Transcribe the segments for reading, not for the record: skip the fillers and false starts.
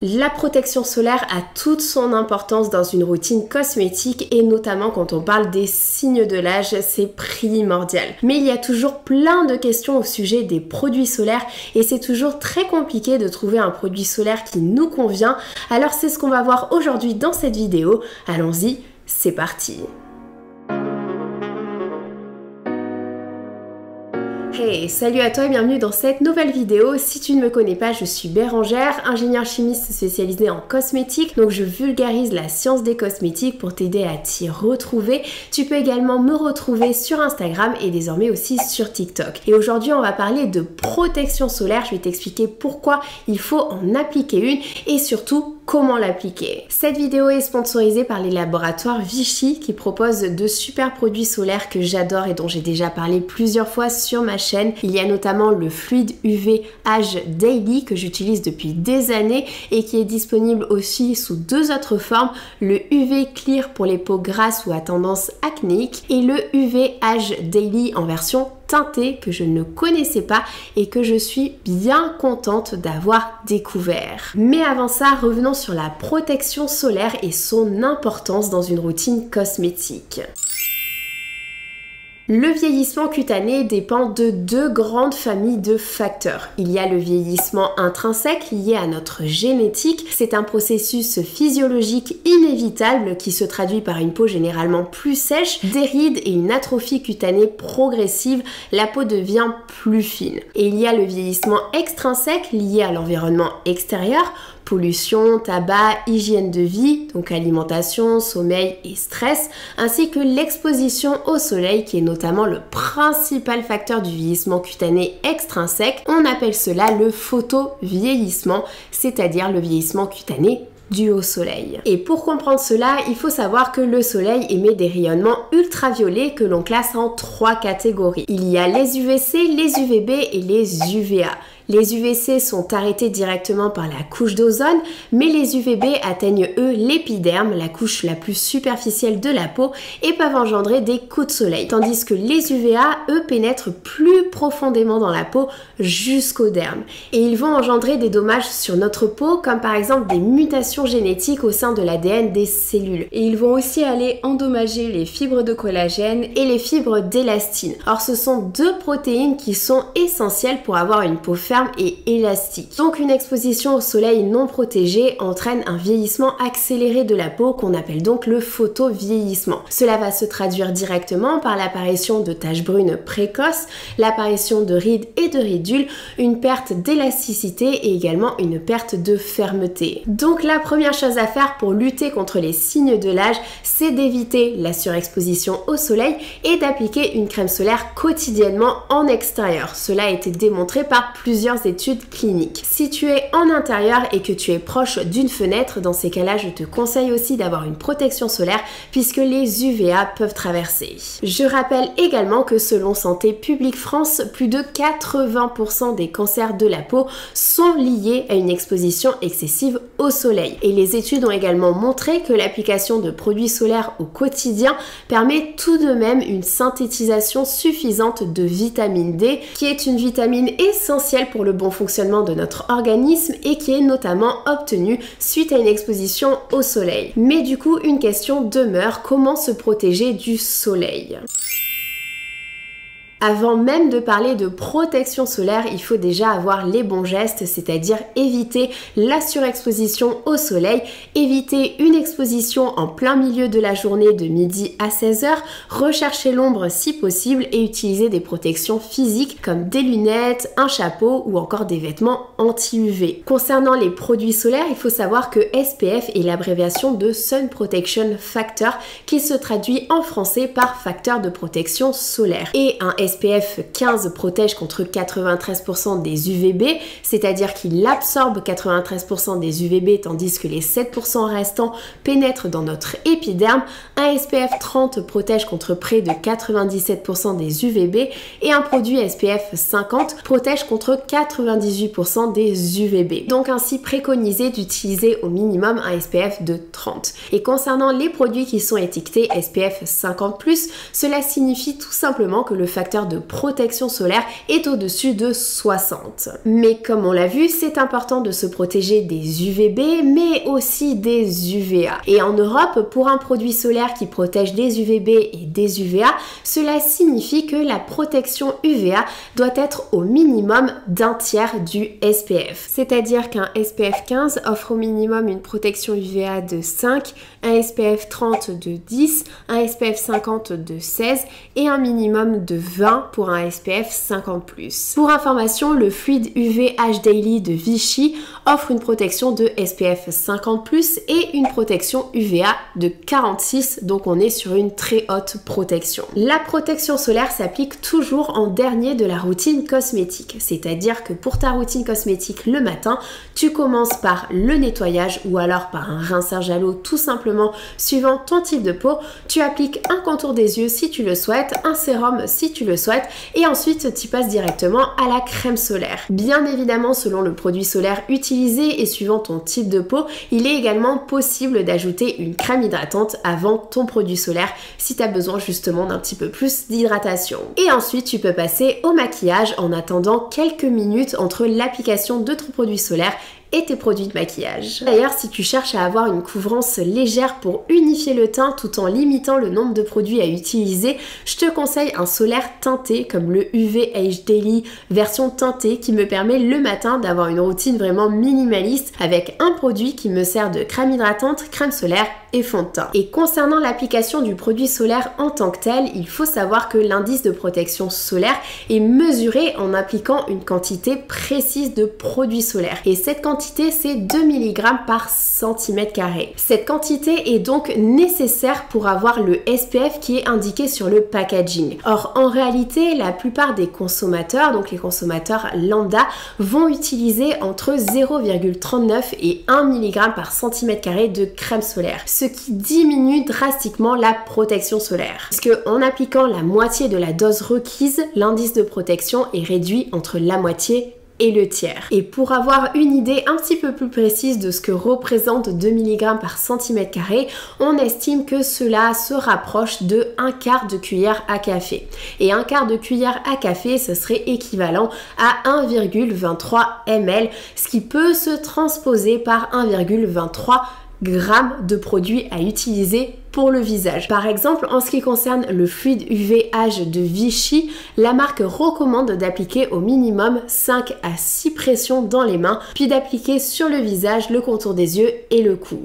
La protection solaire a toute son importance dans une routine cosmétique et notamment quand on parle des signes de l'âge, c'est primordial. Mais il y a toujours plein de questions au sujet des produits solaires et c'est toujours très compliqué de trouver un produit solaire qui nous convient. Alors c'est ce qu'on va voir aujourd'hui dans cette vidéo. Allons-y, c'est parti! Hey, salut à toi et bienvenue dans cette nouvelle vidéo. Si tu ne me connais pas, je suis Bérangère, ingénieure chimiste spécialisée en cosmétique. Donc je vulgarise la science des cosmétiques pour t'aider à t'y retrouver. Tu peux également me retrouver sur Instagram et désormais aussi sur TikTok. Et aujourd'hui, on va parler de protection solaire. Je vais t'expliquer pourquoi il faut en appliquer une et surtout comment l'appliquer. Cette vidéo est sponsorisée par les laboratoires Vichy qui proposent de super produits solaires que j'adore et dont j'ai déjà parlé plusieurs fois sur ma chaîne. Il y a notamment le fluide UV Age Daily que j'utilise depuis des années et qui est disponible aussi sous deux autres formes, le UV Clear pour les peaux grasses ou à tendance acnéique et le UV Age Daily en version teintée que je ne connaissais pas et que je suis bien contente d'avoir découvert. Mais avant ça, revenons sur la protection solaire et son importance dans une routine cosmétique. Le vieillissement cutané dépend de deux grandes familles de facteurs. Il y a le vieillissement intrinsèque lié à notre génétique. C'est un processus physiologique inévitable qui se traduit par une peau généralement plus sèche, des rides et une atrophie cutanée progressive. La peau devient plus fine. Et il y a le vieillissement extrinsèque lié à l'environnement extérieur. Pollution, tabac, hygiène de vie, donc alimentation, sommeil et stress, ainsi que l'exposition au soleil qui est notamment le principal facteur du vieillissement cutané extrinsèque. On appelle cela le photovieillissement, c'est-à-dire le vieillissement cutané dû au soleil. Et pour comprendre cela, il faut savoir que le soleil émet des rayonnements ultraviolets que l'on classe en trois catégories. Il y a les UVC, les UVB et les UVA. Les UVC sont arrêtés directement par la couche d'ozone, mais les UVB atteignent eux l'épiderme, la couche la plus superficielle de la peau, et peuvent engendrer des coups de soleil. Tandis que les UVA, eux, pénètrent plus profondément dans la peau jusqu'au derme. Et ils vont engendrer des dommages sur notre peau, comme par exemple des mutations génétiques au sein de l'ADN des cellules. Et ils vont aussi aller endommager les fibres de collagène et les fibres d'élastine. Or, ce sont deux protéines qui sont essentielles pour avoir une peau ferme et élastique. Donc une exposition au soleil non protégée entraîne un vieillissement accéléré de la peau qu'on appelle donc le photovieillissement. Cela va se traduire directement par l'apparition de taches brunes précoces, l'apparition de rides et de ridules, une perte d'élasticité et également une perte de fermeté. Donc la première chose à faire pour lutter contre les signes de l'âge, c'est d'éviter la surexposition au soleil et d'appliquer une crème solaire quotidiennement en extérieur. Cela a été démontré par plusieurs études cliniques. Si tu es en intérieur et que tu es proche d'une fenêtre, dans ces cas-là, je te conseille aussi d'avoir une protection solaire puisque les UVA peuvent traverser. Je rappelle également que selon Santé publique France, plus de 80% des cancers de la peau sont liés à une exposition excessive au soleil. Et les études ont également montré que l'application de produits solaires au quotidien permet tout de même une synthétisation suffisante de vitamine D, qui est une vitamine essentielle pour le bon fonctionnement de notre organisme et qui est notamment obtenue suite à une exposition au soleil. Mais du coup, une question demeure, comment se protéger du soleil ? Avant même de parler de protection solaire, il faut déjà avoir les bons gestes, c'est-à-dire éviter la surexposition au soleil, éviter une exposition en plein milieu de la journée de midi à 16h, rechercher l'ombre si possible et utiliser des protections physiques comme des lunettes, un chapeau ou encore des vêtements anti-UV. Concernant les produits solaires, il faut savoir que SPF est l'abréviation de Sun Protection Factor qui se traduit en français par facteur de protection solaire. Et un SPF 15 protège contre 93% des UVB, c'est-à-dire qu'il absorbe 93% des UVB tandis que les 7% restants pénètrent dans notre épiderme. Un SPF 30 protège contre près de 97% des UVB et un produit SPF 50 protège contre 98% des UVB. Donc ainsi préconisé d'utiliser au minimum un SPF de 30. Et concernant les produits qui sont étiquetés SPF 50+, cela signifie tout simplement que le facteur facteur de protection solaire est au-dessus de 60. Mais comme on l'a vu, c'est important de se protéger des UVB, mais aussi des UVA. Et en Europe, pour un produit solaire qui protège des UVB et des UVA, cela signifie que la protection UVA doit être au minimum d'un tiers du SPF. C'est-à-dire qu'un SPF 15 offre au minimum une protection UVA de 5, un SPF 30 de 10, un SPF 50 de 16 et un minimum de 20 pour un SPF 50+. Pour information, le fluide UV H Daily de Vichy offre une protection de SPF 50+ et une protection UVA de 46, donc on est sur une très haute protection. La protection solaire s'applique toujours en dernier de la routine cosmétique, c'est-à-dire que pour ta routine cosmétique le matin, tu commences par le nettoyage ou alors par un rinçage à l'eau tout simplement suivant ton type de peau. Tu appliques un contour des yeux si tu le souhaites, un sérum si tu le souhaites et ensuite tu passes directement à la crème solaire. Bien évidemment, selon le produit solaire utilisé et suivant ton type de peau, il est également possible d'ajouter une crème hydratante avant ton produit solaire si tu as besoin justement d'un petit peu plus d'hydratation. Et ensuite, tu peux passer au maquillage en attendant quelques minutes entre l'application de ton produit solaire et tes produits de maquillage. D'ailleurs, si tu cherches à avoir une couvrance légère pour unifier le teint tout en limitant le nombre de produits à utiliser, je te conseille un solaire teinté comme le UV H Daily version teintée qui me permet le matin d'avoir une routine vraiment minimaliste avec un produit qui me sert de crème hydratante, crème solaire et fond de teint. Et concernant l'application du produit solaire en tant que tel, il faut savoir que l'indice de protection solaire est mesuré en appliquant une quantité précise de produit solaire. Et cette quantité, c'est 2 mg par cm². Cette quantité est donc nécessaire pour avoir le SPF qui est indiqué sur le packaging. Or, en réalité, la plupart des consommateurs, donc les consommateurs lambda, vont utiliser entre 0,39 et 1 mg par cm² de crème solaire, ce qui diminue drastiquement la protection solaire. Puisque en appliquant la moitié de la dose requise, l'indice de protection est réduit entre la moitié et le tiers. Et pour avoir une idée un petit peu plus précise de ce que représente 2 mg par cm², on estime que cela se rapproche de 1/4 de cuillère à café. Et 1/4 de cuillère à café, ce serait équivalent à 1,23 ml, ce qui peut se transposer par 1,23 grammes de produits à utiliser pour le visage. Par exemple, en ce qui concerne le fluide UVH de Vichy, la marque recommande d'appliquer au minimum 5 à 6 pressions dans les mains, puis d'appliquer sur le visage, le contour des yeux et le cou.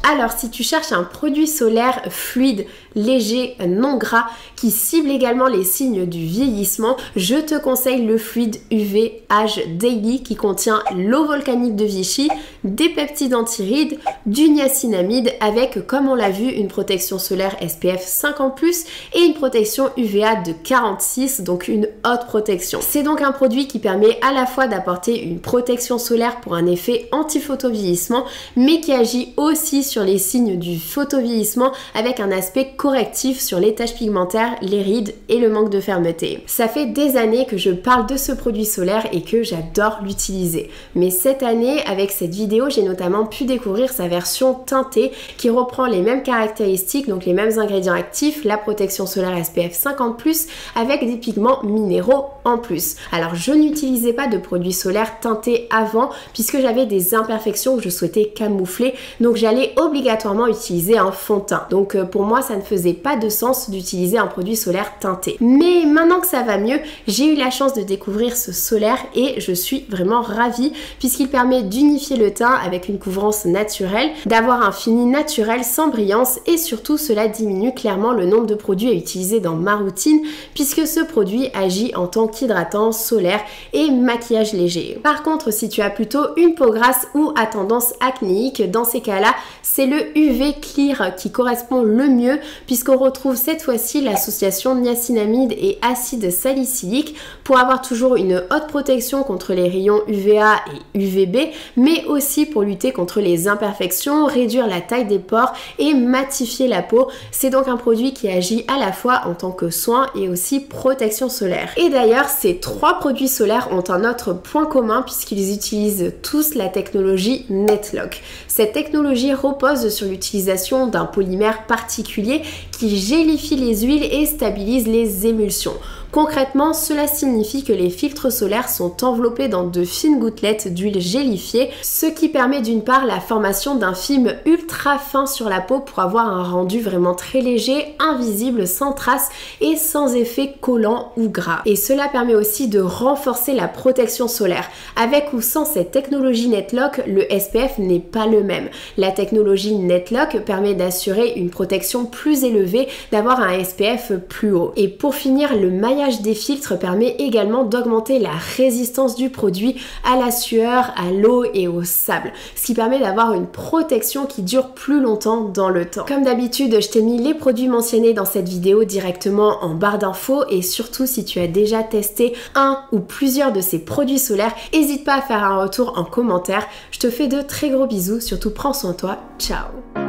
Alors, si tu cherches un produit solaire fluide, léger, non gras, qui cible également les signes du vieillissement, je te conseille le fluide UV H Daily qui contient l'eau volcanique de Vichy, des peptides antirides, du niacinamide avec, comme on l'a vu, une protection solaire SPF 50+ et une protection UVA de 46, donc une haute protection. C'est donc un produit qui permet à la fois d'apporter une protection solaire pour un effet anti-photovieillissement, mais qui agit aussi sur les signes du photovieillissement avec un aspect correctif sur les taches pigmentaires, les rides et le manque de fermeté. Ça fait des années que je parle de ce produit solaire et que j'adore l'utiliser. Mais cette année, avec cette vidéo, j'ai notamment pu découvrir sa version teintée qui reprend les mêmes caractéristiques, donc les mêmes ingrédients actifs, la protection solaire SPF 50+, avec des pigments minéraux en plus. Alors, je n'utilisais pas de produit solaire teinté avant puisque j'avais des imperfections que je souhaitais camoufler, donc j'allais obligatoirement utiliser un fond de teint. Donc pour moi, ça ne faisait pas de sens d'utiliser un produit solaire teinté. Mais maintenant que ça va mieux, j'ai eu la chance de découvrir ce solaire et je suis vraiment ravie puisqu'il permet d'unifier le teint avec une couvrance naturelle, d'avoir un fini naturel sans brillance et surtout cela diminue clairement le nombre de produits à utiliser dans ma routine puisque ce produit agit en tant qu'hydratant solaire et maquillage léger. Par contre, si tu as plutôt une peau grasse ou à tendance acnéique, dans ces cas-là, c'est le UV Clear qui correspond le mieux puisqu'on retrouve cette fois-ci l'association niacinamide et acide salicylique pour avoir toujours une haute protection contre les rayons UVA et UVB, mais aussi pour lutter contre les imperfections, réduire la taille des pores et matifier la peau. C'est donc un produit qui agit à la fois en tant que soin et aussi protection solaire. Et d'ailleurs, ces trois produits solaires ont un autre point commun puisqu'ils utilisent tous la technologie Netlock. Cette technologie repose sur l'utilisation d'un polymère particulier qui gélifie les huiles et stabilise les émulsions. Concrètement, cela signifie que les filtres solaires sont enveloppés dans de fines gouttelettes d'huile gélifiée, ce qui permet d'une part la formation d'un film ultra fin sur la peau pour avoir un rendu vraiment très léger, invisible, sans traces et sans effet collant ou gras. Et cela permet aussi de renforcer la protection solaire. Avec ou sans cette technologie Netlock, le SPF n'est pas le même. La technologie Netlock permet d'assurer une protection plus élevée, d'avoir un SPF plus haut. Et pour finir, le maillage des filtres permet également d'augmenter la résistance du produit à la sueur, à l'eau et au sable, ce qui permet d'avoir une protection qui dure plus longtemps dans le temps. Comme d'habitude, je t'ai mis les produits mentionnés dans cette vidéo directement en barre d'infos et surtout si tu as déjà testé un ou plusieurs de ces produits solaires, n'hésite pas à faire un retour en commentaire. Je te fais de très gros bisous, surtout prends soin de toi, ciao!